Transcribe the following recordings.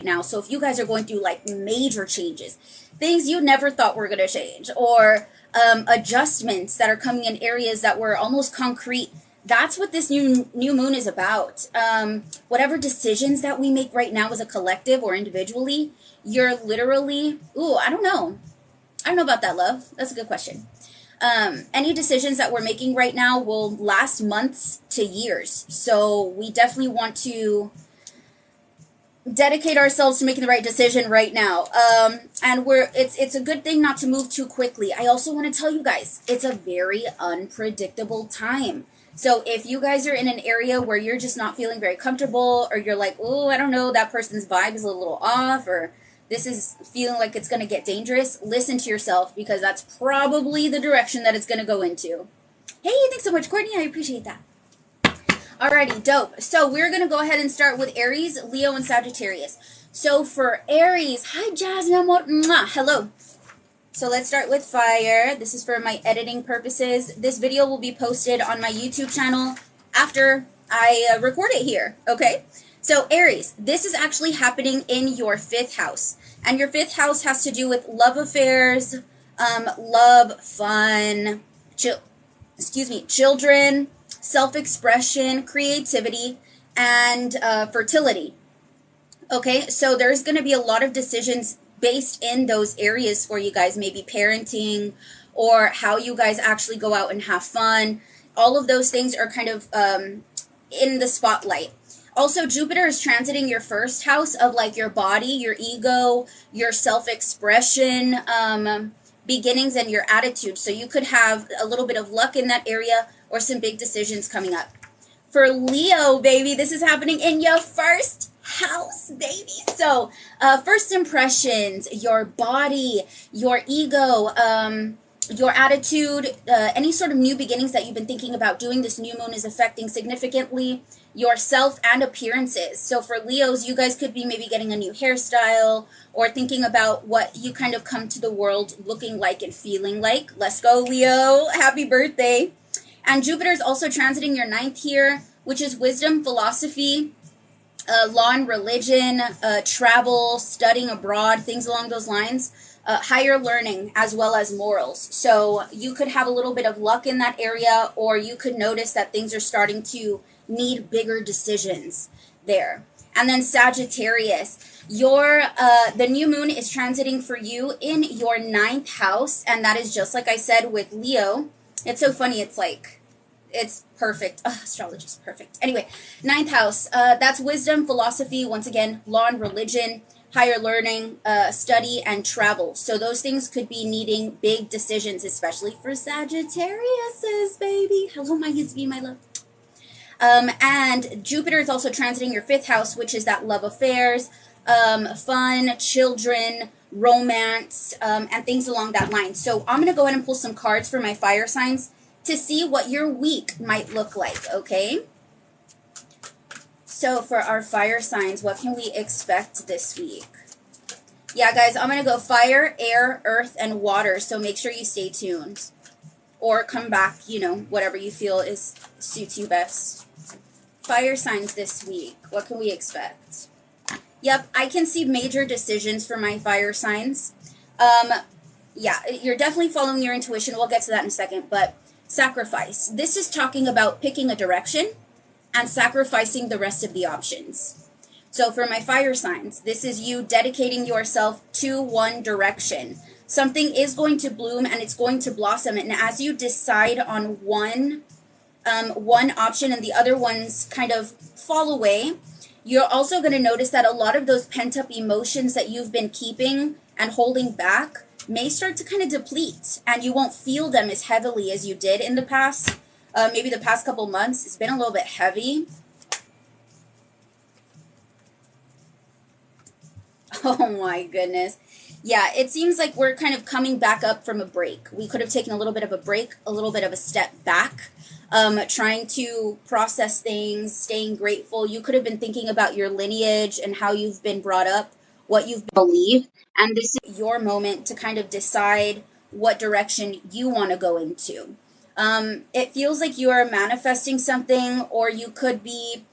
now. So if you guys are going through like major changes, things you never thought were going to change, or adjustments that are coming in areas that were almost concrete, that's what this new moon is about. Whatever decisions that we make right now as a collective or individually, you're literally, I don't know about that, love. That's a good question. Any decisions that we're making right now will last months to years. So we definitely want to dedicate ourselves to making the right decision right now. And it's a good thing not to move too quickly. I also want to tell you guys, it's a very unpredictable time. So if you guys are in an area where you're just not feeling very comfortable, or you're like, I don't know, that person's vibe is a little off, or this is feeling like it's going to get dangerous, listen to yourself, because that's probably the direction that it's going to go into. Hey, thanks so much, Courtney. I appreciate that. Alrighty, dope. So we're going to go ahead and start with Aries, Leo, and Sagittarius. So for Aries, hi, Jasmine. Hello. So let's start with fire. This is for my editing purposes. This video will be posted on my YouTube channel after I record it here, okay? So Aries, this is actually happening in your 5th house. And your 5th house has to do with love affairs, love, fun, children, self-expression, creativity, and fertility. Okay, so there's going to be a lot of decisions based in those areas for you guys, maybe parenting or how you guys actually go out and have fun. All of those things are kind of in the spotlight. Also, Jupiter is transiting your 1st house of like your body, your ego, your self-expression, beginnings, and your attitude. So you could have a little bit of luck in that area or some big decisions coming up. For Leo, baby, this is happening in your 1st house, baby. So first impressions, your body, your ego, your attitude, any sort of new beginnings that you've been thinking about doing, this new moon is affecting significantly yourself and appearances. So for Leos, you guys could be maybe getting a new hairstyle or thinking about what you kind of come to the world looking like and feeling like. Let's go, Leo. Happy birthday. And Jupiter is also transiting your 9th here, which is wisdom, philosophy, law and religion, travel, studying abroad, things along those lines, higher learning, as well as morals. So you could have a little bit of luck in that area, or you could notice that things are starting to need bigger decisions there. And then Sagittarius, the new moon is transiting for you in your 9th house, and that is just like I said with Leo. It's so funny, it's perfect. Astrology is perfect. Anyway, 9th house, that's wisdom, philosophy, once again, law and religion, higher learning, study, and travel. So those things could be needing big decisions, especially for Sagittarius, baby. Hello, my husband, my love. And Jupiter is also transiting your 5th house, which is that love affairs, fun, children, romance, and things along that line. So I'm going to go ahead and pull some cards for my fire signs to see what your week might look like, okay? So for our fire signs, what can we expect this week? Yeah, guys, I'm going to go fire, air, earth, and water, so make sure you stay tuned. Or come back, whatever you feel suits you best. Fire signs this week, what can we expect? Yep, I can see major decisions for my fire signs. Yeah, you're definitely following your intuition. We'll get to that in a second, but sacrifice. This is talking about picking a direction and sacrificing the rest of the options. So for my fire signs, this is you dedicating yourself to one direction. Something is going to bloom and it's going to blossom. And as you decide on one option and the other ones kind of fall away, you're also going to notice that a lot of those pent-up emotions that you've been keeping and holding back may start to kind of deplete, and you won't feel them as heavily as you did in the past. Maybe the past couple months, it's been a little bit heavy. Oh my goodness. Yeah, it seems like we're kind of coming back up from a break. We could have taken a little bit of a break, a little bit of a step back, trying to process things, staying grateful. You could have been thinking about your lineage and how you've been brought up, what you've believed, and this is your moment to kind of decide what direction you want to go into. It feels like you are manifesting something, or you could be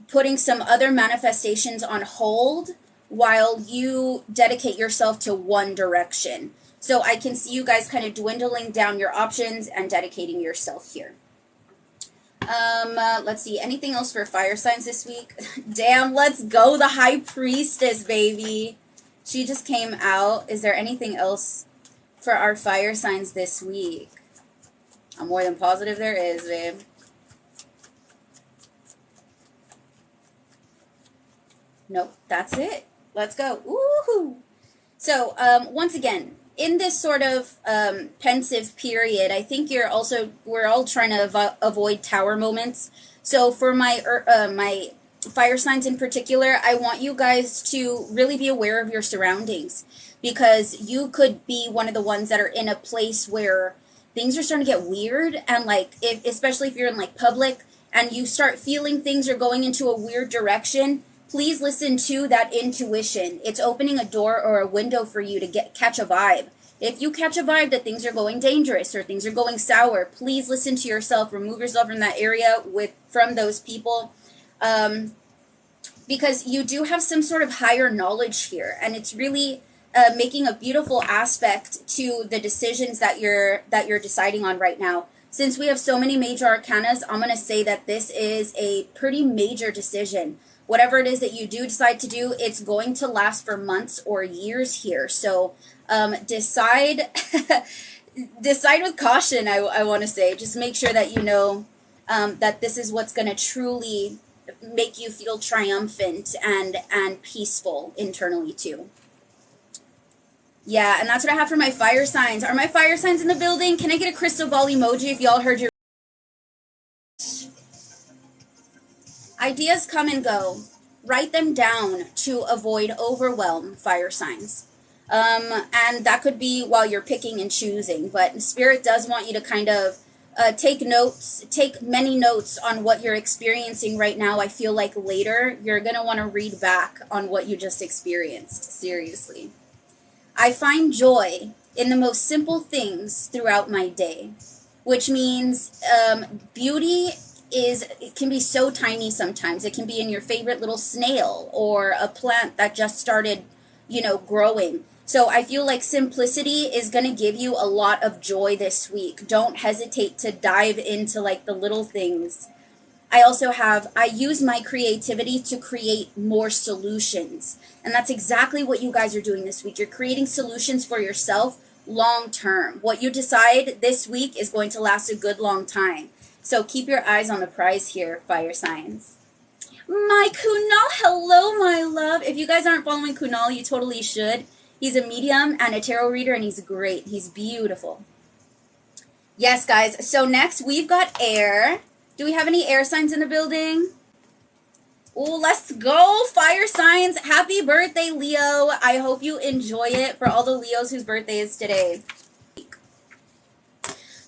putting some other manifestations on hold while you dedicate yourself to one direction. So I can see you guys kind of dwindling down your options and dedicating yourself here. Let's see. Anything else for fire signs this week? Damn, let's go. The High Priestess, baby. She just came out. Is there anything else for our fire signs this week? I'm more than positive there is, babe. Nope, that's it. Let's go. Woohoo! So, once again, in this sort of pensive period, I think we're all trying to avoid tower moments. So for my my fire signs in particular, I want you guys to really be aware of your surroundings, because you could be one of the ones that are in a place where things are starting to get weird, and like especially if you're in like public and you start feeling things are going into a weird direction. Please listen to that intuition. It's opening a door or a window for you to catch a vibe. If you catch a vibe that things are going dangerous or things are going sour, please listen to yourself. Remove yourself from that area from those people, because you do have some sort of higher knowledge here, and it's really making a beautiful aspect to the decisions that you're deciding on right now. Since we have so many major arcanas, I'm going to say that this is a pretty major decision. Whatever it is that you do decide to do, it's going to last for months or years here. So decide with caution, I want to say. Just make sure that you know that this is what's going to truly make you feel triumphant and peaceful internally too. Yeah, and that's what I have for my fire signs. Are my fire signs in the building? Can I get a crystal ball emoji if y'all heard your... Ideas come and go. Write them down to avoid overwhelm, fire signs. And that could be while you're picking and choosing. But Spirit does want you to kind of take many notes on what you're experiencing right now. I feel like later you're going to want to read back on what you just experienced. Seriously. I find joy in the most simple things throughout my day, which means beauty it can be so tiny sometimes. It can be in your favorite little snail or a plant that just started, growing. So I feel like simplicity is going to give you a lot of joy this week. Don't hesitate to dive into like the little things. I use my creativity to create more solutions. And that's exactly what you guys are doing this week. You're creating solutions for yourself long term. What you decide this week is going to last a good long time. So keep your eyes on the prize here, fire signs. My Kunal, hello, my love. If you guys aren't following Kunal, you totally should. He's a medium and a tarot reader, and he's great. He's beautiful. Yes, guys. So next, we've got air. Do we have any air signs in the building? Oh, let's go, fire signs. Happy birthday, Leo. I hope you enjoy it for all the Leos whose birthday is today.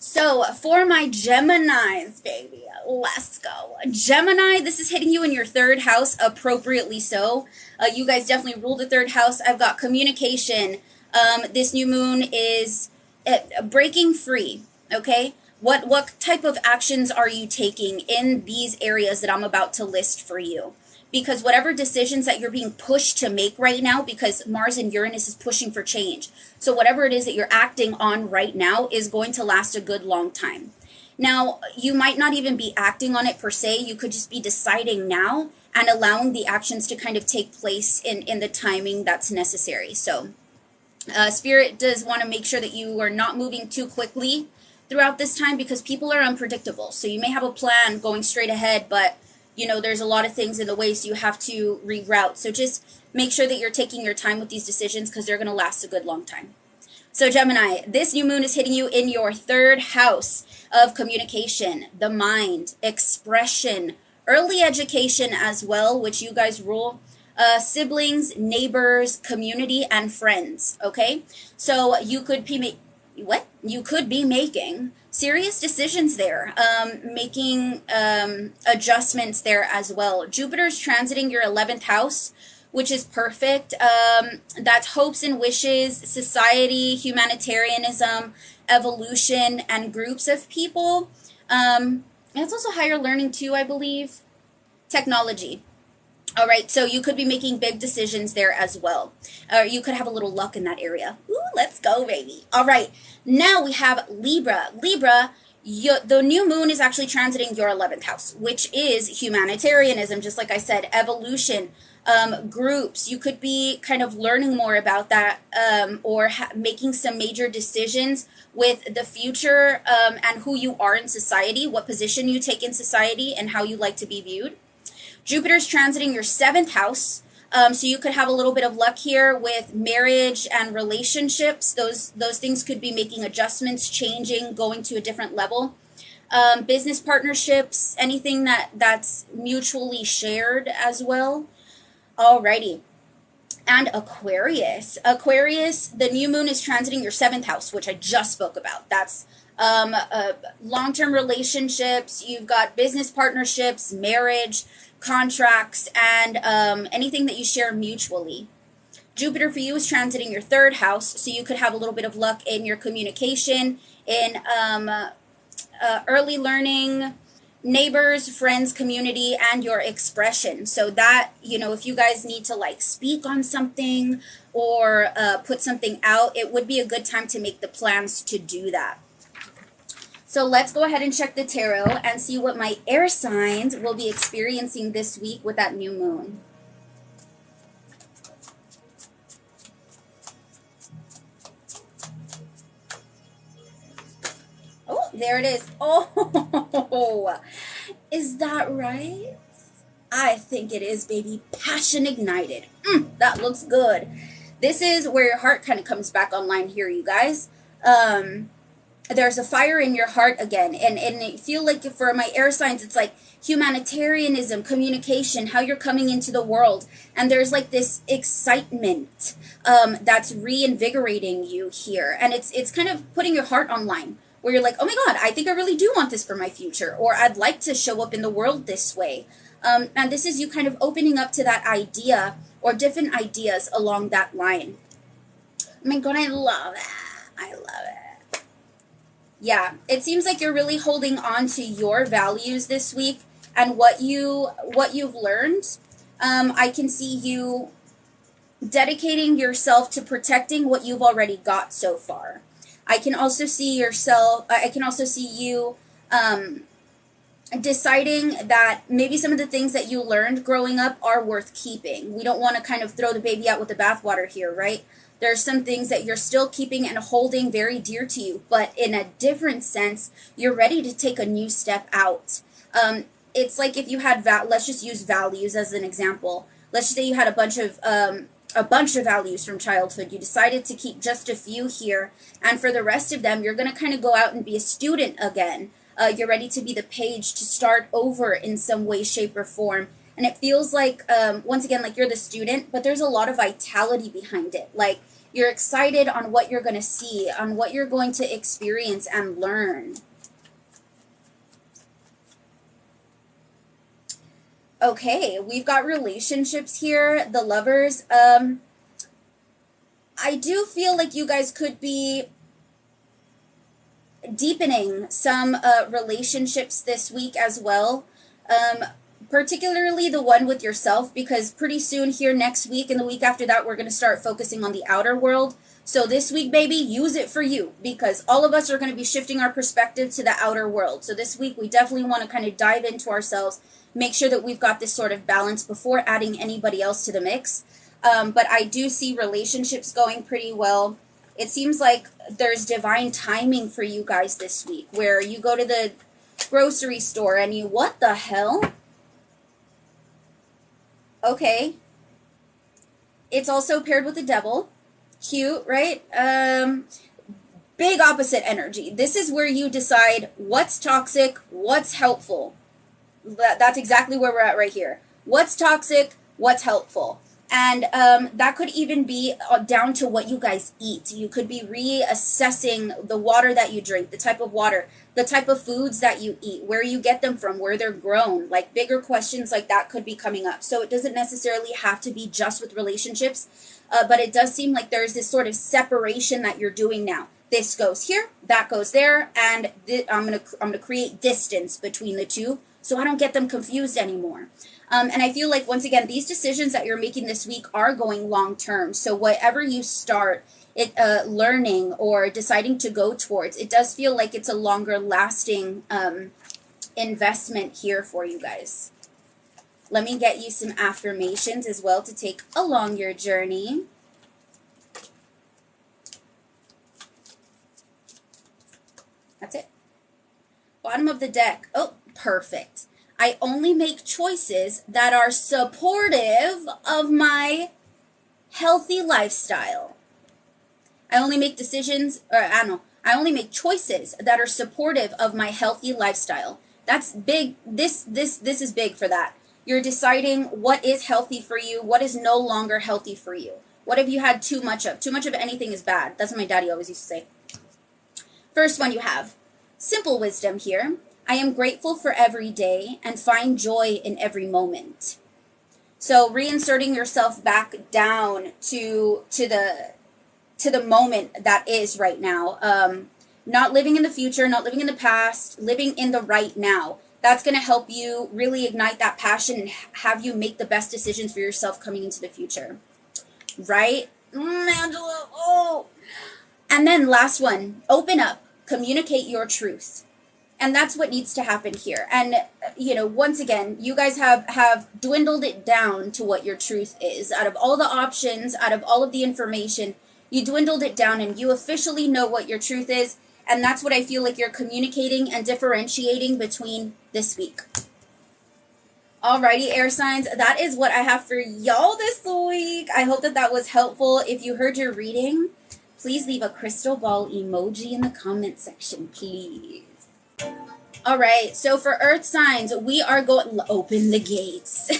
So for my Geminis, baby, let's go. Gemini, this is hitting you in your third house, appropriately so. You guys definitely rule the third house. I've got communication. This new moon is breaking free, okay? What type of actions are you taking in these areas that I'm about to list for you? Because whatever decisions that you're being pushed to make right now, because Mars and Uranus is pushing for change. So whatever it is that you're acting on right now is going to last a good long time. Now, you might not even be acting on it per se. You could just be deciding now and allowing the actions to kind of take place in the timing that's necessary. So Spirit does want to make sure that you are not moving too quickly throughout this time, because people are unpredictable. So you may have a plan going straight ahead, but there's a lot of things in the way, so you have to reroute. So just make sure that you're taking your time with these decisions, because they're going to last a good long time. So Gemini, this new moon is hitting you in your third house of communication, the mind, expression, early education as well, which you guys rule, siblings, neighbors, community, and friends, okay? So you could be making serious decisions there, making adjustments there as well. Jupiter's transiting your 11th house, which is perfect. That's hopes and wishes, society, humanitarianism, evolution, and groups of people. And it's also higher learning too, I believe. Technology. All right, so you could be making big decisions there as well. Or you could have a little luck in that area. Ooh, let's go, baby. All right, now we have Libra. Libra, the new moon is actually transiting your 11th house, which is humanitarianism, just like I said, evolution, groups. You could be kind of learning more about that, or making some major decisions with the future, and who you are in society, what position you take in society, and how you like to be viewed. Jupiter's transiting your 7th house. So you could have a little bit of luck here with marriage and relationships. Those things could be making adjustments, changing, going to a different level. Business partnerships, anything that's mutually shared as well. Alrighty. And Aquarius. Aquarius, the new moon is transiting your 7th house, which I just spoke about. That's long-term relationships. You've got business partnerships, marriage, contracts, and anything that you share mutually. Jupiter for you is transiting your 3rd house, so you could have a little bit of luck in your communication, in early learning, neighbors, friends, community, and your expression. So that, if you guys need to like speak on something or put something out, it would be a good time to make the plans to do that. So let's go ahead and check the tarot and see what my air signs will be experiencing this week with that new moon. Oh, there it is. Oh, is that right? I think it is, baby. Passion ignited. That looks good. This is where your heart kind of comes back online here, you guys. There's a fire in your heart again, and I feel like for my air signs, it's like humanitarianism, communication, how you're coming into the world, and there's like this excitement that's reinvigorating you here, and it's kind of putting your heart online, where you're like, oh my God, I think I really do want this for my future, or I'd like to show up in the world this way, and this is you kind of opening up to that idea or different ideas along that line. Oh my God, I love it. I love it. Yeah, it seems like you're really holding on to your values this week and what you've learned. I can see you dedicating yourself to protecting what you've already got so far. I can also see you deciding that maybe some of the things that you learned growing up are worth keeping. We don't want to kind of throw the baby out with the bathwater here, right? There's some things that you're still keeping and holding very dear to you, but in a different sense, you're ready to take a new step out. It's like if you had, let's just use values as an example. Let's just say you had a bunch of values from childhood. You decided to keep just a few here, and for the rest of them, you're going to kind of go out and be a student again. You're ready to be the page to start over in some way, shape, or form. And it feels like, once again, like you're the student, but there's a lot of vitality behind it. Like you're excited on what you're going to see, on what you're going to experience and learn. Okay, we've got relationships here, the lovers. I do feel like you guys could be deepening some relationships this week as well. Particularly the one with yourself, because pretty soon here next week and the week after that, we're going to start focusing on the outer world. So this week, baby, use it for you, because all of us are going to be shifting our perspective to the outer world. So this week, we definitely want to kind of dive into ourselves, make sure that we've got this sort of balance before adding anybody else to the mix. But I do see relationships going pretty well. It seems like there's divine timing for you guys this week, where you go to the grocery store and you, what the hell? Okay. It's also paired with the devil. Cute, right? Big opposite energy. This is where you decide what's toxic, what's helpful. That's exactly where we're at right here. What's toxic, what's helpful. And that could even be down to what you guys eat. You could be reassessing the water that you drink, the type of water, the type of foods that you eat, where you get them from, where they're grown. Like bigger questions like that could be coming up. So it doesn't necessarily have to be just with relationships, but it does seem like there's this sort of separation that you're doing now. This goes here, that goes there, and I'm gonna create distance between the two, so I don't get them confused anymore. And I feel like, once again, these decisions that you're making this week are going long term. So whatever you start learning or deciding to go towards, it does feel like it's a longer lasting investment here for you guys. Let me get you some affirmations as well to take along your journey. That's it. Bottom of the deck. Oh, perfect. I only make choices that are supportive of my healthy lifestyle. I only make decisions, or I don't know, I only make choices that are supportive of my healthy lifestyle. That's big. This is big for that. You're deciding what is healthy for you, what is no longer healthy for you. What have you had too much of? Too much of anything is bad. That's what my daddy always used to say. First one you have, simple wisdom here. I am grateful for every day and find joy in every moment. So reinserting yourself back down to the moment that is right now. Not living in the future, not living in the past, living in the right now. That's going to help you really ignite that passion and have you make the best decisions for yourself coming into the future. Right? Angela, oh. And then last one, open up, communicate your truth. And that's what needs to happen here. And, once again, you guys have dwindled it down to what your truth is. Out of all the options, out of all of the information, you dwindled it down and you officially know what your truth is. And that's what I feel like you're communicating and differentiating between this week. Alrighty, air signs, that is what I have for y'all this week. I hope that was helpful. If you heard your reading, please leave a crystal ball emoji in the comment section, please. All right, so for earth signs, we are going to open the gates.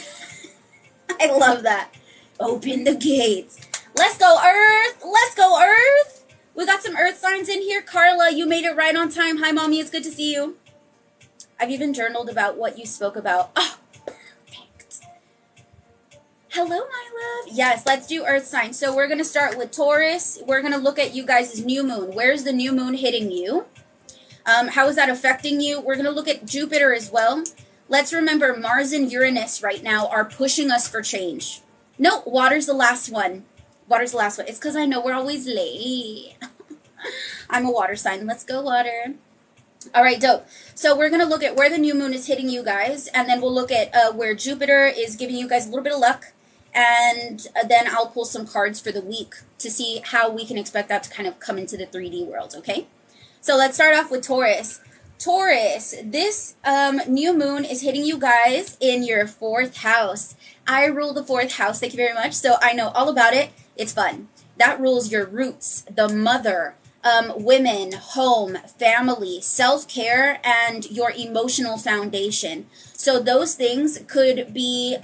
I love that. Open the gates. Let's go, Earth. Let's go, Earth. We got some earth signs in here. Carla, you made it right on time. Hi, Mommy. It's good to see you. I've even journaled about what you spoke about. Oh, perfect. Hello, my love. Yes, let's do earth signs. So we're going to start with Taurus. We're going to look at you guys' new moon. Where's the new moon hitting you? How is that affecting you? We're going to look at Jupiter as well. Let's remember Mars and Uranus right now are pushing us for change. No, water's the last one. Water's the last one. It's because I know we're always late. I'm a water sign. Let's go, water. All right, dope. So we're going to look at where the new moon is hitting you guys, and then we'll look at where Jupiter is giving you guys a little bit of luck, and then I'll pull some cards for the week to see how we can expect that to kind of come into the 3D world, okay? So let's start off with Taurus. Taurus, this new moon is hitting you guys in your 4th house. I rule the 4th house. Thank you very much. So I know all about it. It's fun. That rules your roots, the mother, women, home, family, self-care, and your emotional foundation. So those things could be,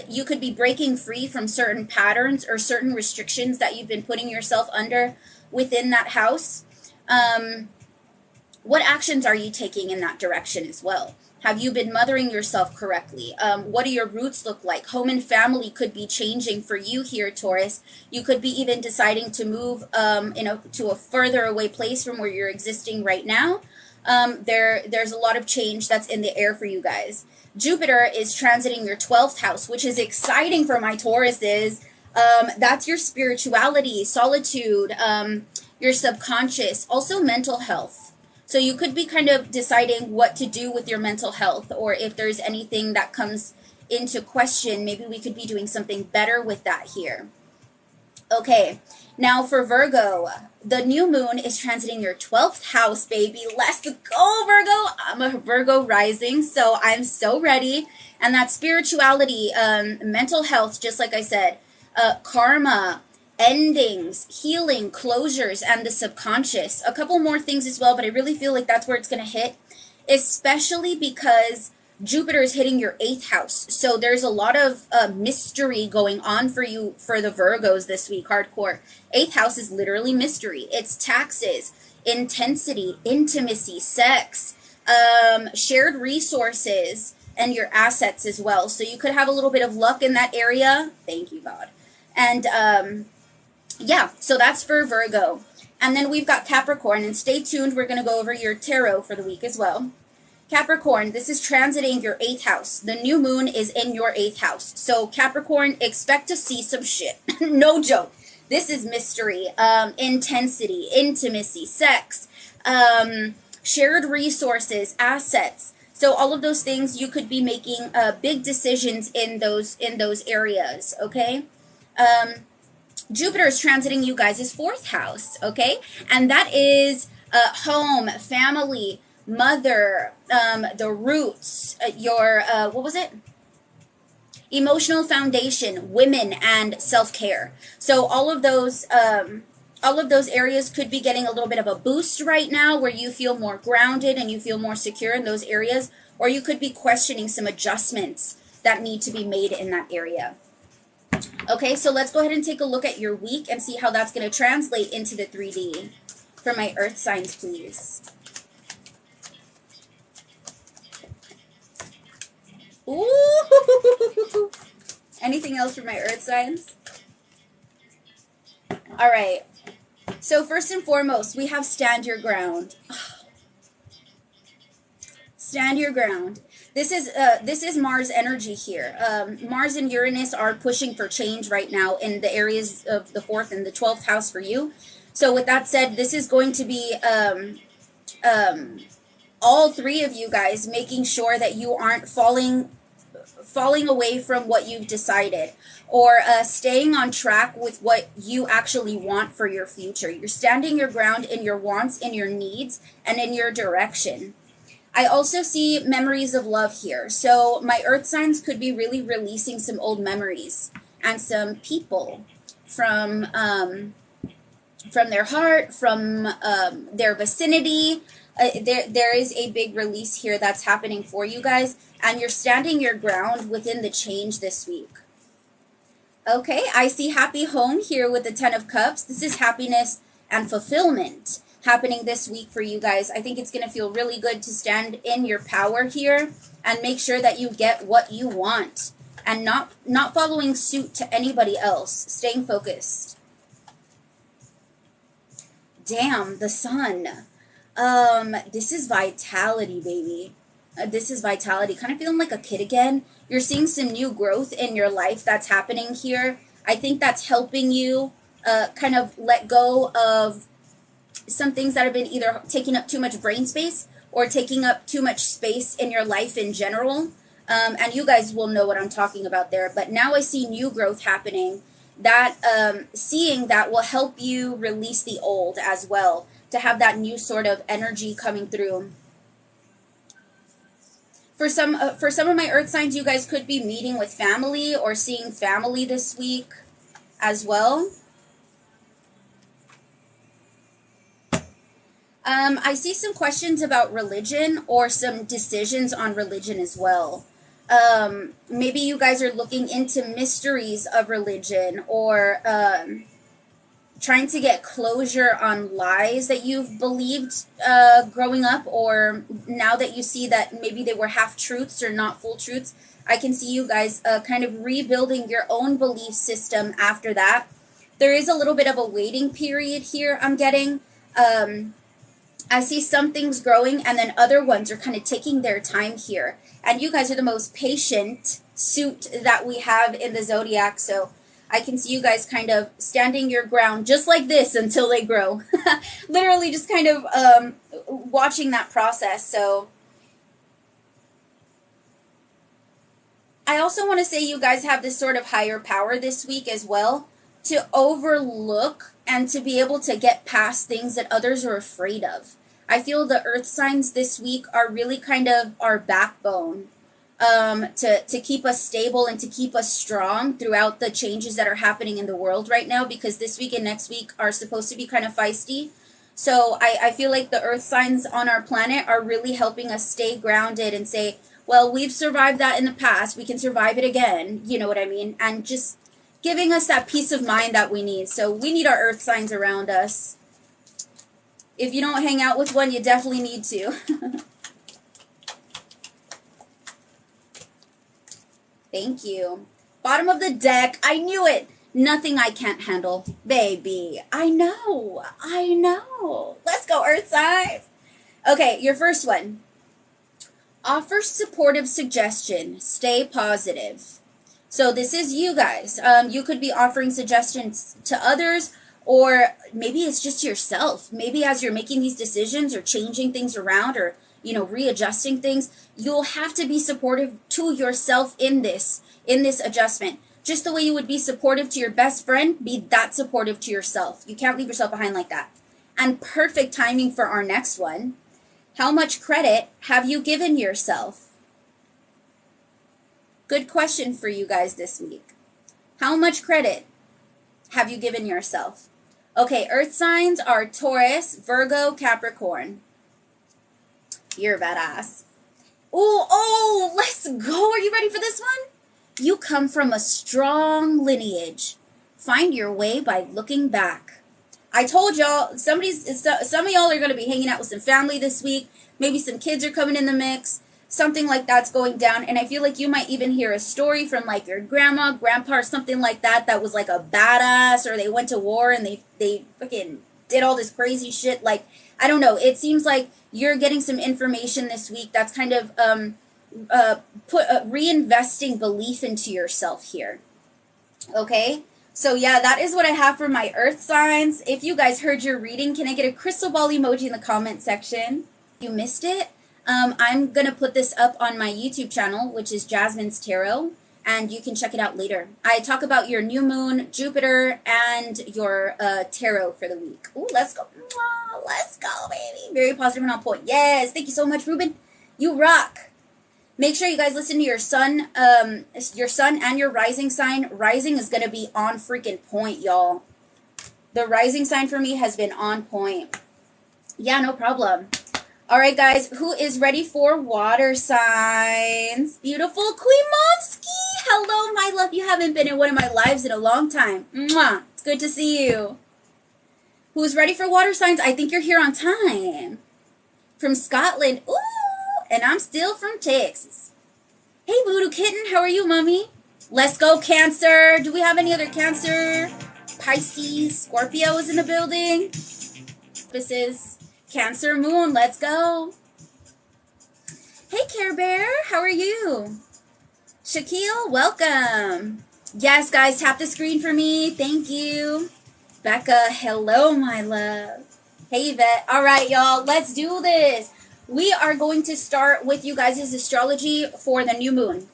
you could be breaking free from certain patterns or certain restrictions that you've been putting yourself under within that house. What actions are you taking in that direction as well? Have you been mothering yourself correctly? What do your roots look like? Home and family could be changing for you here, Taurus. You could be even deciding to move to a further away place from where you're existing right now. There's a lot of change that's in the air for you guys. Jupiter is transiting your 12th house, which is exciting for my Tauruses. That's your spirituality, solitude, your subconscious, also mental health. So you could be kind of deciding what to do with your mental health, or if there's anything that comes into question, maybe we could be doing something better with that here. Okay, now for Virgo, the new moon is transiting your 12th house, baby. Let's go, Virgo. I'm a Virgo rising, so I'm so ready. And that's spirituality, mental health, just like I said, karma, endings, healing, closures, and the subconscious. A couple more things as well, but I really feel like that's where it's going to hit, especially because Jupiter is hitting your 8th house. So there's a lot of mystery going on for you, for the Virgos this week, hardcore. 8th house is literally mystery. It's taxes, intensity, intimacy, sex, shared resources, and your assets as well. So you could have a little bit of luck in that area. Thank you, God. And yeah, so that's for Virgo. And then we've got Capricorn, and stay tuned. We're going to go over your tarot for the week as well. Capricorn, this is transiting your 8th house. The new moon is in your 8th house. So Capricorn, expect to see some shit. No joke. This is mystery, intensity, intimacy, sex, shared resources, assets. So all of those things, you could be making big decisions in those areas, okay? Jupiter is transiting you guys' 4th house, okay? And that is home, family, mother, the roots, your, what was it? Emotional foundation, women, and self-care. So all of those areas could be getting a little bit of a boost right now, where you feel more grounded and you feel more secure in those areas, or you could be questioning some adjustments that need to be made in that area. Okay, so let's go ahead and take a look at your week and see how that's going to translate into the 3D. For my earth signs, please. Ooh! Anything else for my earth signs? All right. So first and foremost, we have stand your ground. Stand your ground. This is Mars energy here. Mars and Uranus are pushing for change right now in the areas of the 4th and the 12th house for you. So with that said, this is going to be all 3 of you guys making sure that you aren't falling away from what you've decided, or staying on track with what you actually want for your future. You're standing your ground in your wants, in your needs, and in your direction. I also see memories of love here. So my earth signs could be really releasing some old memories and some people from their heart, from their vicinity. There is a big release here that's happening for you guys, and you're standing your ground within the change this week. Okay, I see happy home here with the 10 of Cups. This is happiness and fulfillment happening this week for you guys. I think it's going to feel really good to stand in your power here and make sure that you get what you want, and not following suit to anybody else, staying focused. Damn, the sun. This is vitality, baby. This is vitality. Kind of feeling like a kid again. You're seeing some new growth in your life that's happening here. I think that's helping you kind of let go of some things that have been either taking up too much brain space or taking up too much space in your life in general. And you guys will know what I'm talking about there. But now I see new growth happening. That seeing that will help you release the old as well, to have that new sort of energy coming through. For some of my earth signs, you guys could be meeting with family or seeing family this week as well. I see some questions about religion or some decisions on religion as well. Maybe you guys are looking into mysteries of religion, or trying to get closure on lies that you've believed growing up, or now that you see that maybe they were half-truths or not full truths. I can see you guys kind of rebuilding your own belief system after that. There is a little bit of a waiting period here I'm getting. I see some things growing, and then other ones are kind of taking their time here. And you guys are the most patient suit that we have in the Zodiac, so I can see you guys kind of standing your ground just like this until they grow. Literally just kind of watching that process. So I also want to say you guys have this sort of higher power this week as well, to overlook and to be able to get past things that others are afraid of. I feel the earth signs this week are really kind of our backbone, to keep us stable and to keep us strong throughout the changes that are happening in the world right now, because this week and next week are supposed to be kind of feisty. So I feel like the earth signs on our planet are really helping us stay grounded and say, well, we've survived that in the past, we can survive it again, you know what I mean? And just giving us that peace of mind that we need. So we need our earth signs around us. If you don't hang out with one, you definitely need to. Thank you. Bottom of the deck. I knew it. Nothing I can't handle. Baby. I know. I know. Let's go, earth signs. Okay, your first one. Offer supportive suggestion. Stay positive. So this is you guys. You could be offering suggestions to others, or maybe it's just yourself. Maybe as you're making these decisions or changing things around, or readjusting things, you'll have to be supportive to yourself in this adjustment. Just the way you would be supportive to your best friend, be that supportive to yourself. You can't leave yourself behind like that. And perfect timing for our next one. How much credit have you given yourself? Good question for you guys this week. How much credit have you given yourself? Okay, earth signs are Taurus, Virgo, Capricorn. You're badass. Oh, let's go. Are you ready for this one? You come from a strong lineage. Find your way by looking back. I told y'all, some of y'all are going to be hanging out with some family this week. Maybe some kids are coming in the mix. Something like that's going down. And I feel like you might even hear a story from like your grandma, grandpa, or something like that was like a badass, or they went to war and they fucking did all this crazy shit. Like, I don't know. It seems like you're getting some information this week that's kind of reinvesting belief into yourself here. Okay? So yeah, that is what I have for my earth signs. If you guys heard your reading, can I get a crystal ball emoji in the comment section? If you missed it, I'm going to put this up on my YouTube channel, which is JasminesTarot, and you can check it out later. I talk about your new moon, Jupiter, and your tarot for the week. Ooh, let's go. Let's go, baby. Very positive and on point. Yes, thank you so much, Ruben. You rock. Make sure you guys listen to your sun and your rising sign. Rising is going to be on freaking point, y'all. The rising sign for me has been on point. Yeah, no problem. All right, guys, who is ready for water signs? Beautiful Queen Momski. Hello, my love. You haven't been in one of my lives in a long time. Mwah. It's good to see you. Who's ready for water signs? I think you're here on time. From Scotland. Ooh, and I'm still from Texas. Hey, Voodoo Kitten. How are you, Mommy? Let's go, Cancer. Do we have any other Cancer? Pisces. Scorpio is in the building. This is Cancer Moon, let's go. Hey, Care Bear, how are you? Shaquille, welcome. Yes, guys, tap the screen for me. Thank you. Becca, hello, my love. Hey, Yvette. All right, y'all, let's do this. We are going to start with you guys' astrology for the new moon.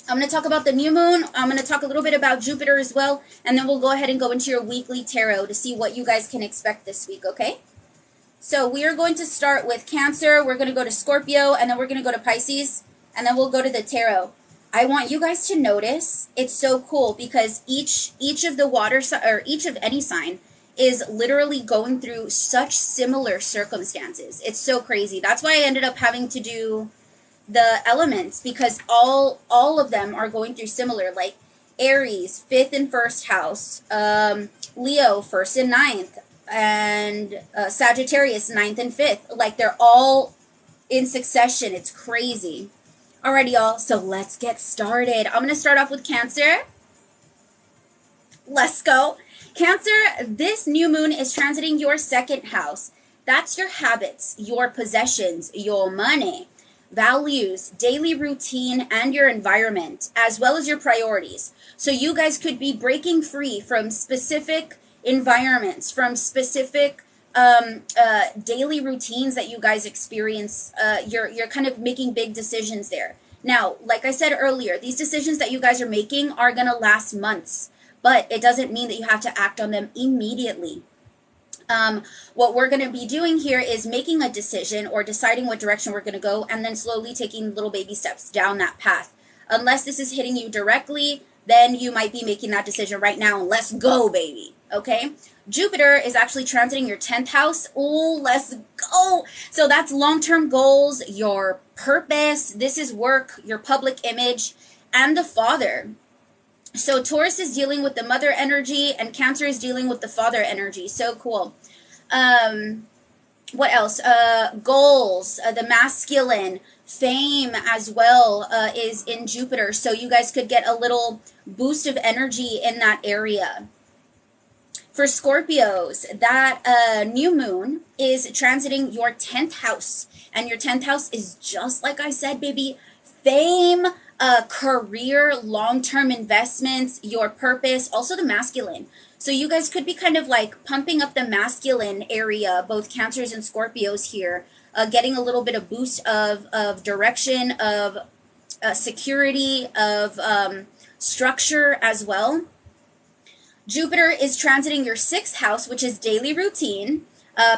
I'm going to talk about the new moon. I'm going to talk a little bit about Jupiter as well, and then we'll go ahead and go into your weekly tarot to see what you guys can expect this week, okay? So we are going to start with Cancer, we're going to go to Scorpio, and then we're going to go to Pisces, and then we'll go to the Tarot. I want you guys to notice, it's so cool because each of the water or each of any sign is literally going through such similar circumstances. It's so crazy. That's why I ended up having to do the elements, because all of them are going through similar, like Aries, 5th and 1st house, Leo, 1st and 9th, and Sagittarius, 9th and 5th. Like, they're all in succession. It's crazy. Alrighty, y'all. So let's get started. I'm going to start off with Cancer. Let's go. Cancer, this new moon is transiting your 2nd house. That's your habits, your possessions, your money, values, daily routine, and your environment, as well as your priorities. So you guys could be breaking free from specific environments, from specific daily routines that you guys experience. You're kind of making big decisions there. Now, like I said earlier, these decisions that you guys are making are going to last months, but it doesn't mean that you have to act on them immediately. What we're going to be doing here is making a decision or deciding what direction we're going to go, and then slowly taking little baby steps down that path. Unless this is hitting you directly, then you might be making that decision right now. Let's go, baby. Okay? Jupiter is actually transiting your 10th house. Oh, let's go. So that's long-term goals, your purpose. This is work, your public image, and the father. So Taurus is dealing with the mother energy, and Cancer is dealing with the father energy. So cool. What else? Goals, the masculine, fame as well is in Jupiter. So you guys could get a little boost of energy in that area. For Scorpios, that new moon is transiting your 10th house. And your 10th house is just like I said, baby, fame, career, long-term investments, your purpose, also the masculine. So you guys could be kind of like pumping up the masculine area, both Cancers and Scorpios here, getting a little bit of boost of direction, of security, of structure as well. Jupiter is transiting your 6th house, which is daily routine,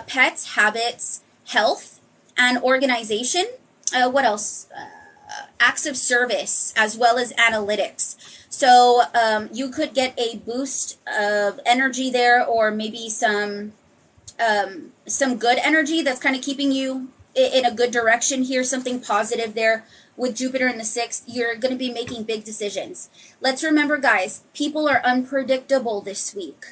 pets, habits, health, and organization. What else? Acts of service, as well as analytics. So you could get a boost of energy there, or maybe some good energy that's kind of keeping you in a good direction here, something positive there. With Jupiter in the 6th, you're going to be making big decisions. Let's remember, guys, people are unpredictable this week.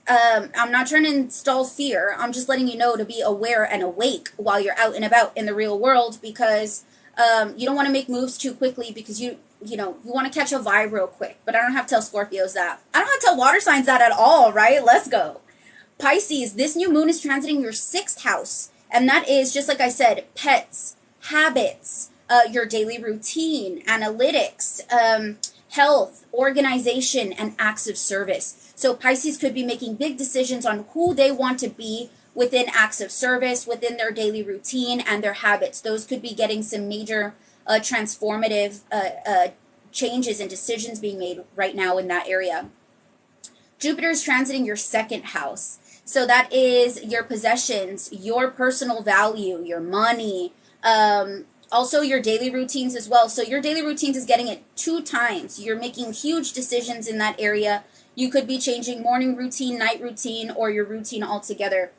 I'm not trying to install fear. I'm just letting you know to be aware and awake while you're out and about in the real world, because you don't want to make moves too quickly, because you want to catch a vibe real quick. But I don't have to tell Scorpios that. I don't have to tell water signs that at all, right? Let's go. Pisces, this new moon is transiting your 6th house. And that is, just like I said, pets, habits, your daily routine, analytics, health, organization, and acts of service. So Pisces could be making big decisions on who they want to be within acts of service, within their daily routine and their habits. Those could be getting some major transformative changes and decisions being made right now in that area. Jupiter is transiting your 2nd house. So that is your possessions, your personal value, your money, also your daily routines as well. So your daily routines is getting it 2 times. You're making huge decisions in that area. You could be changing morning routine, night routine, or your routine altogether.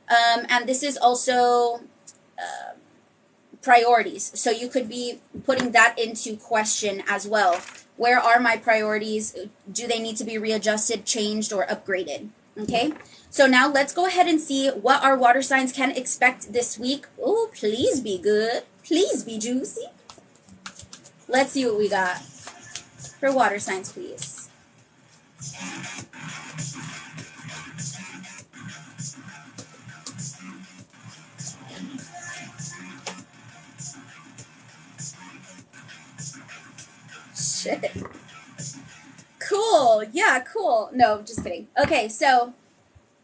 And this is also priorities. So you could be putting that into question as well. Where are my priorities? Do they need to be readjusted, changed, or upgraded? Okay. So now let's go ahead and see what our water signs can expect this week. Oh, please be good. Please be juicy. Let's see what we got for water signs, please. Shit. Cool. Yeah, cool. No, just kidding. Okay, so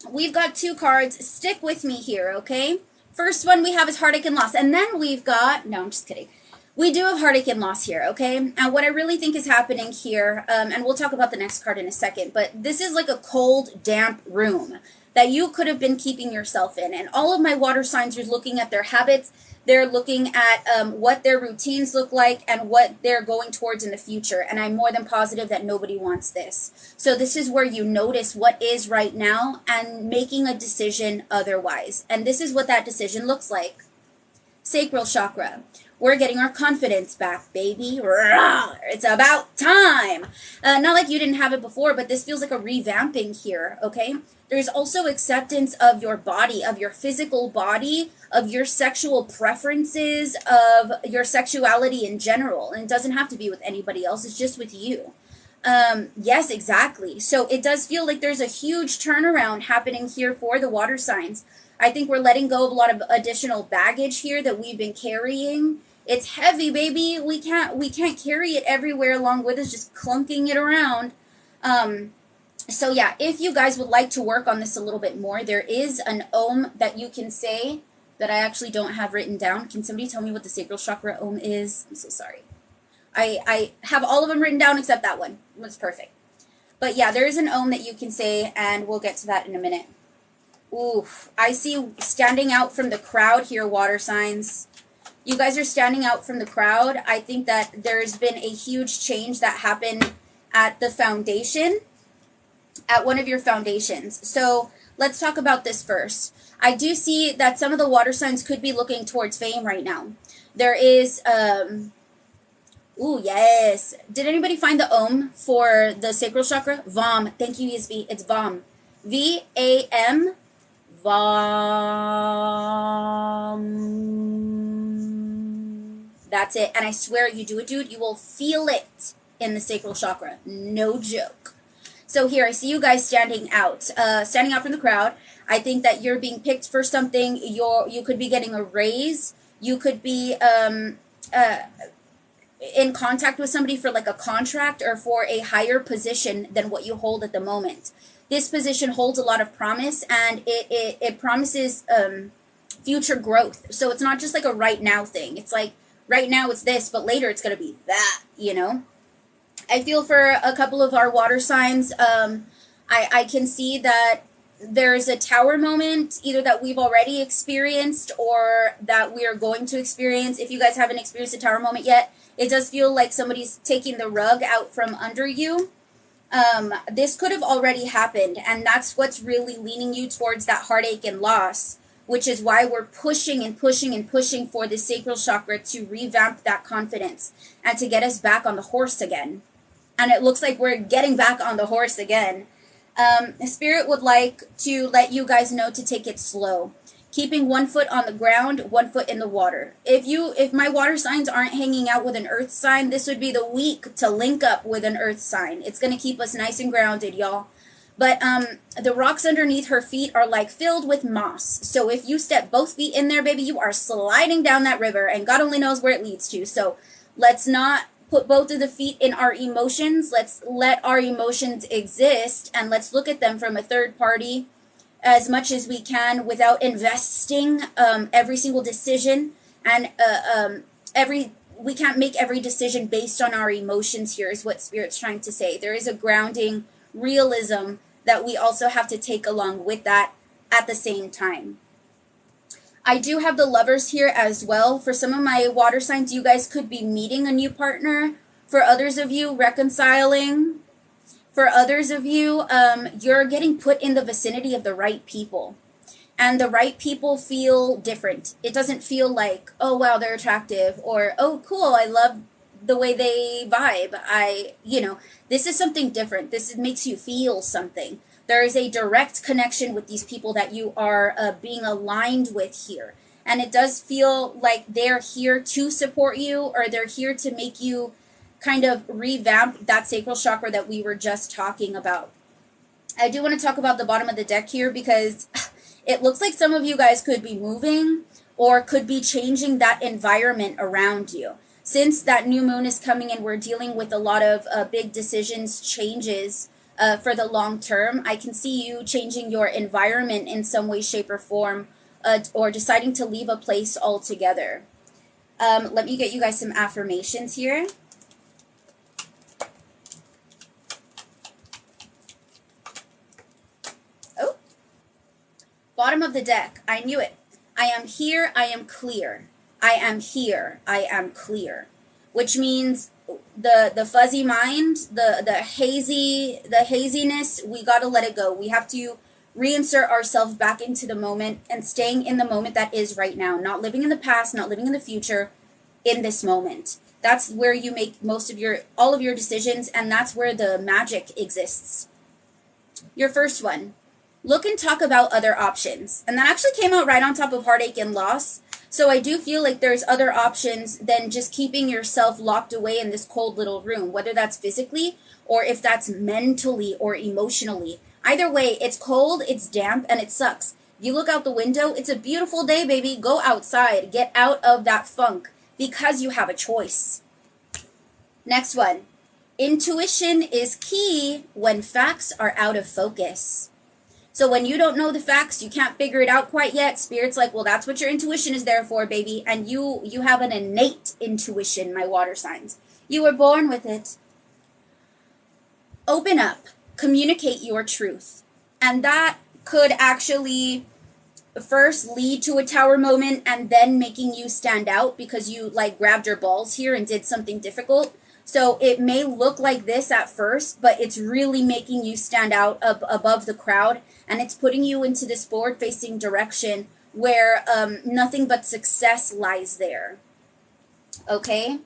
we've got 2 cards. Stick with me here, okay? First one we have is heartache and loss. And then we've got, no, I'm just kidding. We do have heartache and loss here, okay? And what I really think is happening here, and we'll talk about the next card in a second, but this is like a cold, damp room that you could have been keeping yourself in. And all of my water signs are looking at their habits. They're looking at what their routines look like and what they're going towards in the future. And I'm more than positive that nobody wants this. So this is where you notice what is right now and making a decision otherwise. And this is what that decision looks like. Sacral chakra. We're getting our confidence back, baby. It's about time. Not like you didn't have it before, but this feels like a revamping here, okay? There's also acceptance of your body, of your physical body, of your sexual preferences, of your sexuality in general. And it doesn't have to be with anybody else. It's just with you. Yes, exactly. So it does feel like there's a huge turnaround happening here for the water signs. I think we're letting go of a lot of additional baggage here that we've been carrying. It's heavy, baby. We can't carry it everywhere along with us, just clunking it around. So yeah, if you guys would like to work on this a little bit more, there is an Om that you can say that I actually don't have written down. Can somebody tell me what the sacral chakra Om is? I'm so sorry. I have all of them written down except that one. It's perfect. But yeah, there is an Om that you can say, and we'll get to that in a minute. Oof, I see standing out from the crowd here, water signs. You guys are standing out from the crowd. I think that there's been a huge change that happened at the foundation, at one of your foundations. So let's talk about this first. I do see that some of the water signs could be looking towards fame right now. There is, ooh, yes. Did anybody find the Om for the sacral chakra? Vam. Thank you, Yasvi. It's Vam. V-A-M. Vam. That's it. And I swear, you do it, dude, you will feel it in the sacral chakra. No joke. So here, I see you guys standing out from the crowd. I think that you're being picked for something. You could be getting a raise. You could be in contact with somebody for like a contract or for a higher position than what you hold at the moment. This position holds a lot of promise, and it promises future growth. So it's not just like a right now thing. It's like right now it's this, but later it's going to be that, you know? I feel for a couple of our water signs, I can see that there's a tower moment, either that we've already experienced or that we are going to experience. If you guys haven't experienced a tower moment yet, it does feel like somebody's taking the rug out from under you. This could have already happened, and that's what's really leaning you towards that heartache and loss, which is why we're pushing and pushing and pushing for the sacral chakra to revamp that confidence and to get us back on the horse again. And it looks like we're getting back on the horse again. Spirit would like to let you guys know to take it slow. Keeping 1 foot on the ground, 1 foot in the water. If my water signs aren't hanging out with an earth sign, this would be the week to link up with an earth sign. It's going to keep us nice and grounded, y'all. But the rocks underneath her feet are like filled with moss. So if you step both feet in there, baby, you are sliding down that river, and God only knows where it leads to. So let's not put both of the feet in our emotions. Let's let our emotions exist, and let's look at them from a third party as much as we can without investing every single decision. And we can't make every decision based on our emotions here, is what Spirit's trying to say. There is a grounding realism that we also have to take along with that at the same time. I do have the Lovers here as well. For some of my water signs, you guys could be meeting a new partner. For others of you, reconciling. For others of you, you're getting put in the vicinity of the right people. And the right people feel different. It doesn't feel like, oh, wow, they're attractive, or, oh, cool, I love the way they vibe. This is something different. This makes you feel something. There is a direct connection with these people that you are being aligned with here. And it does feel like they're here to support you, or they're here to make you kind of revamp that sacral chakra that we were just talking about. I do want to talk about the bottom of the deck here, because it looks like some of you guys could be moving or could be changing that environment around you. Since that new moon is coming and we're dealing with a lot of big decisions, changes for the long term, I can see you changing your environment in some way, shape, or form, or deciding to leave a place altogether. Let me get you guys some affirmations here. Oh, bottom of the deck. I knew it. I am here. I am clear. I am here. I am clear. Which means the fuzzy mind, the haziness, we got to let it go. We have to reinsert ourselves back into the moment and staying in the moment that is right now. Not living in the past, not living in the future, in this moment. That's where you make all of your decisions, and that's where the magic exists. Your first one, look and talk about other options. And that actually came out right on top of heartache and loss. So I do feel like there's other options than just keeping yourself locked away in this cold little room, whether that's physically or if that's mentally or emotionally. Either way, it's cold, it's damp, and it sucks. You look out the window, it's a beautiful day, baby. Go outside. Get out of that funk because you have a choice. Next one. Intuition is key when facts are out of focus. So when you don't know the facts, you can't figure it out quite yet, Spirit's like, well, that's what your intuition is there for, baby. And you have an innate intuition, my water signs. You were born with it. Open up. Communicate your truth. And that could actually first lead to a tower moment and then making you stand out because you like grabbed your balls here and did something difficult. So it may look like this at first, but it's really making you stand out above the crowd, and it's putting you into this forward-facing direction where nothing but success lies there. Okay?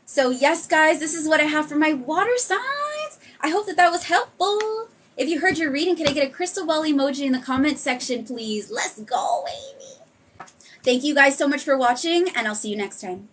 So yes, guys, this is what I have for my water signs. I hope that was helpful. If you heard your reading, can I get a crystal ball emoji in the comment section, please? Let's go, baby. Thank you guys so much for watching, and I'll see you next time.